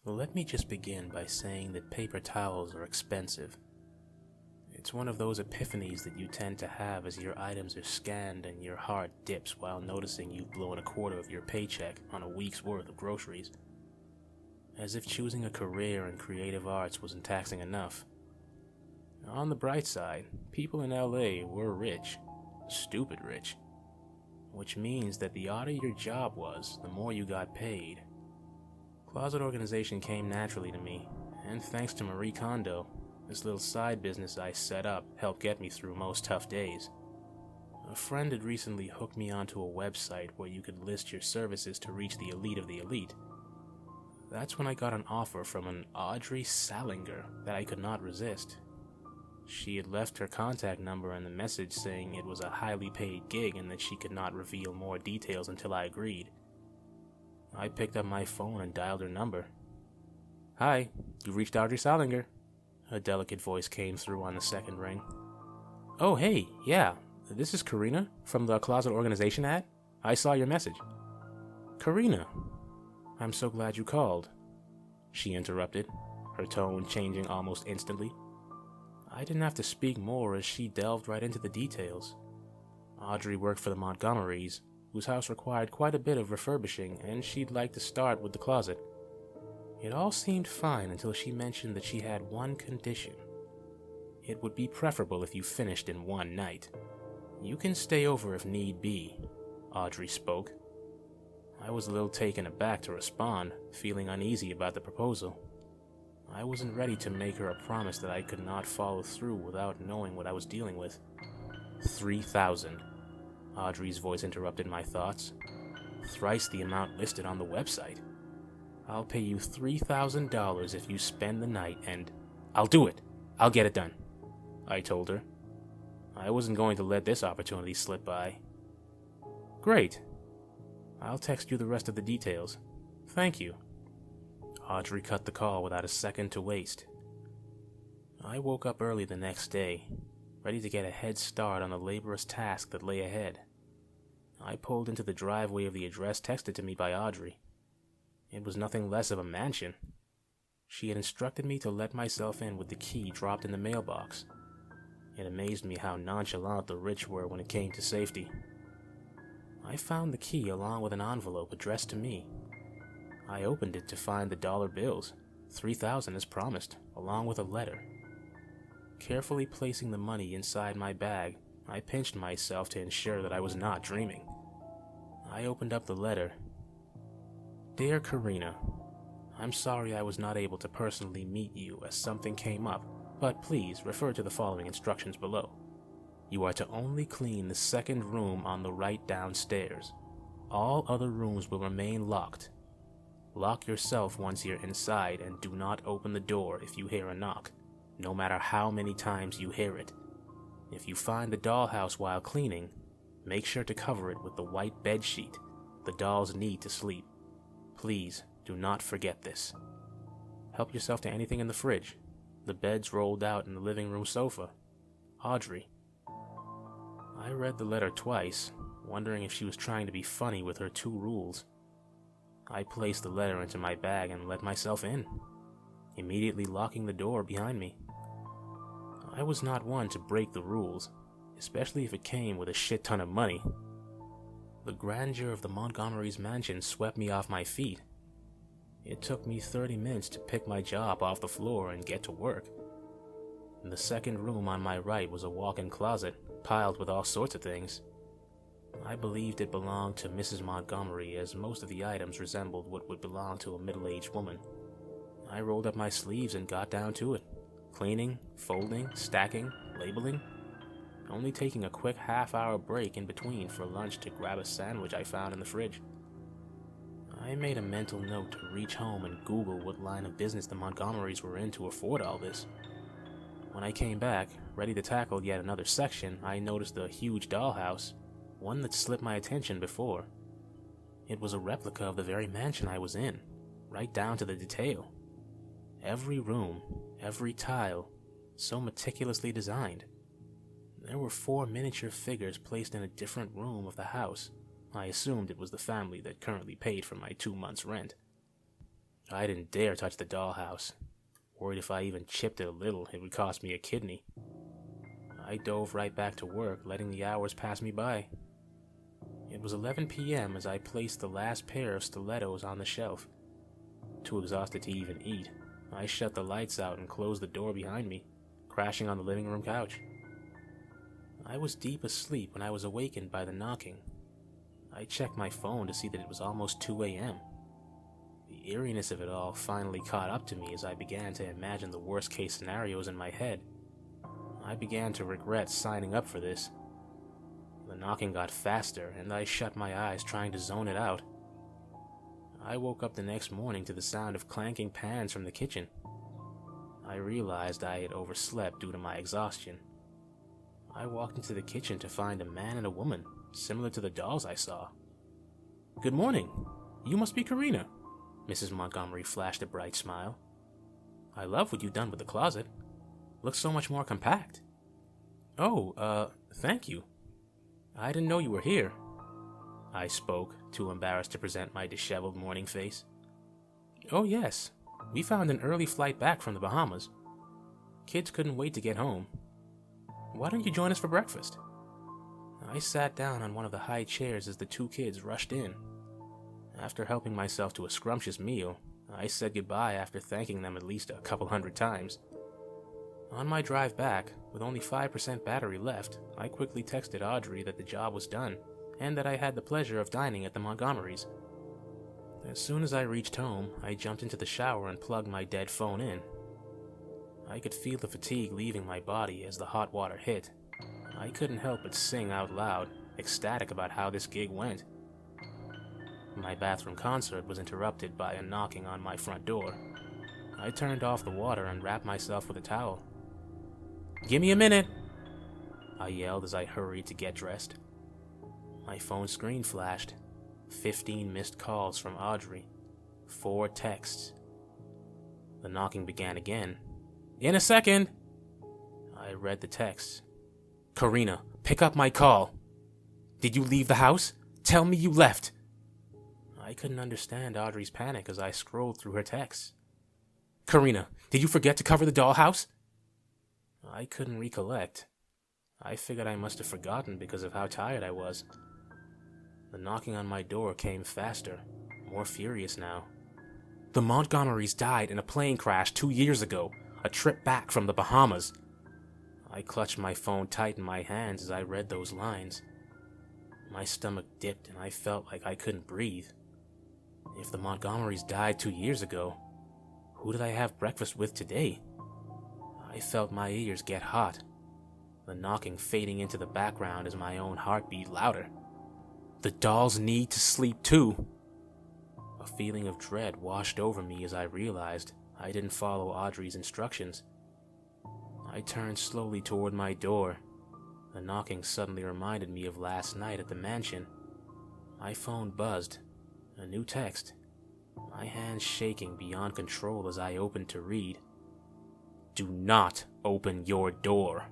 Let me just begin by saying that paper towels are expensive. It's one of those epiphanies that you tend to have as your items are scanned and your heart dips while noticing you've blown a quarter of your paycheck on a week's worth of groceries. As if choosing a career in creative arts wasn't taxing enough. On the bright side, people in LA were rich. Stupid rich. Which means that the odder your job was, the more you got paid. Closet organization came naturally to me, and thanks to Marie Kondo, this little side business I set up helped get me through most tough days. A friend had recently hooked me onto a website where you could list your services to reach the elite of the elite. That's when I got an offer from an Audrey Salinger that I could not resist. She had left her contact number in the message saying it was a highly paid gig and that she could not reveal more details until I agreed. I picked up my phone and dialed her number. "Hi, you've reached Audrey Salinger," a delicate voice came through on the second ring. "Oh, hey, yeah, this is Karina from the Closet Organization ad. I saw your message." "Karina, I'm so glad you called," she interrupted, her tone changing almost instantly. I didn't have to speak more as she delved right into the details. Audrey worked for the Montgomerys, whose house required quite a bit of refurbishing, and she'd like to start with the closet. It all seemed fine until she mentioned that she had one condition. It would be preferable if you finished in one night. "You can stay over if need be," Audrey spoke. I was a little taken aback to respond, feeling uneasy about the proposal. I wasn't ready to make her a promise that I could not follow through without knowing what I was dealing with. 3,000. Audrey's voice interrupted my thoughts. "Thrice the amount listed on the website. I'll pay you $3,000 if you spend the night and—" "I'll do it. I'll get it done," I told her. I wasn't going to let this opportunity slip by. "Great. I'll text you the rest of the details. Thank you." Audrey cut the call without a second to waste. I woke up early the next day, ready to get a head start on the laborious task that lay ahead. I pulled into the driveway of the address texted to me by Audrey. It was nothing less of a mansion. She had instructed me to let myself in with the key dropped in the mailbox. It amazed me how nonchalant the rich were when it came to safety. I found the key along with an envelope addressed to me. I opened it to find the dollar bills, 3,000 as promised, along with a letter. Carefully placing the money inside my bag, I pinched myself to ensure that I was not dreaming. I opened up the letter. "Dear Karina, I'm sorry I was not able to personally meet you as something came up, but please refer to the following instructions below. You are to only clean the second room on the right downstairs. All other rooms will remain locked. Lock yourself once you're inside and do not open the door if you hear a knock, no matter how many times you hear it. If you find the dollhouse while cleaning, make sure to cover it with the white bed sheet the dolls need to sleep. Please do not forget this. Help yourself to anything in the fridge. The bed's rolled out in the living room sofa. Audrey." I read the letter twice, wondering if she was trying to be funny with her 2 rules. I placed the letter into my bag and let myself in, immediately locking the door behind me. I was not one to break the rules, especially if it came with a shit ton of money. The grandeur of the Montgomerys' mansion swept me off my feet. It took me 30 minutes to pick my job off the floor and get to work. In the second room on my right was a walk-in closet, piled with all sorts of things. I believed it belonged to Mrs. Montgomery, as most of the items resembled what would belong to a middle-aged woman. I rolled up my sleeves and got down to it, cleaning, folding, stacking, labeling, only taking a quick half-hour break in between for lunch to grab a sandwich I found in the fridge. I made a mental note to reach home and Google what line of business the Montgomerys were in to afford all this. When I came back, ready to tackle yet another section, I noticed a huge dollhouse, one that slipped my attention before. It was a replica of the very mansion I was in, right down to the detail. Every room, every tile, so meticulously designed. There were 4 miniature figures placed in a different room of the house. I assumed it was the family that currently paid for my 2 months' rent. I didn't dare touch the dollhouse, worried if I even chipped it a little, it would cost me a kidney. I dove right back to work, letting the hours pass me by. It was 11 p.m. as I placed the last pair of stilettos on the shelf. Too exhausted to even eat, I shut the lights out and closed the door behind me, crashing on the living room couch. I was deep asleep when I was awakened by the knocking. I checked my phone to see that it was almost 2 a.m. The eeriness of it all finally caught up to me as I began to imagine the worst-case scenarios in my head. I began to regret signing up for this. The knocking got faster, and I shut my eyes trying to zone it out. I woke up the next morning to the sound of clanking pans from the kitchen. I realized I had overslept due to my exhaustion. I walked into the kitchen to find a man and a woman, similar to the dolls I saw. "Good morning. You must be Karina." Mrs. Montgomery flashed a bright smile. "I love what you've done with the closet. Looks so much more compact." "Oh, thank you. I didn't know you were here." I spoke, too embarrassed to present my disheveled morning face. "Oh yes, we found an early flight back from the Bahamas. Kids couldn't wait to get home. Why don't you join us for breakfast?" I sat down on one of the high chairs as the two kids rushed in. After helping myself to a scrumptious meal, I said goodbye after thanking them at least a couple hundred times. On my drive back, with only 5% battery left, I quickly texted Audrey that the job was done, and that I had the pleasure of dining at the Montgomerys. As soon as I reached home, I jumped into the shower and plugged my dead phone in. I could feel the fatigue leaving my body as the hot water hit. I couldn't help but sing out loud, ecstatic about how this gig went. My bathroom concert was interrupted by a knocking on my front door. I turned off the water and wrapped myself with a towel. "Give me a minute," I yelled as I hurried to get dressed. My phone screen flashed. 15 missed calls from Audrey. 4 texts. The knocking began again. "In a second." I read the text. "Karina, pick up my call. Did you leave the house? Tell me you left." I couldn't understand Audrey's panic as I scrolled through her texts. "Karina, did you forget to cover the dollhouse?" I couldn't recollect. I figured I must have forgotten because of how tired I was. The knocking on my door came faster, more furious now. "The Montgomerys died in a plane crash 2 years ago, a trip back from the Bahamas." I clutched my phone tight in my hands as I read those lines. My stomach dipped and I felt like I couldn't breathe. If the Montgomerys died 2 years ago, who did I have breakfast with today? I felt my ears get hot, the knocking fading into the background as my own heart beat louder. The dolls need to sleep too. A feeling of dread washed over me as I realized I didn't follow Audrey's instructions. I turned slowly toward my door. The knocking suddenly reminded me of last night at the mansion. My phone buzzed. A new text. My hands shaking beyond control as I opened to read. "Do not open your door."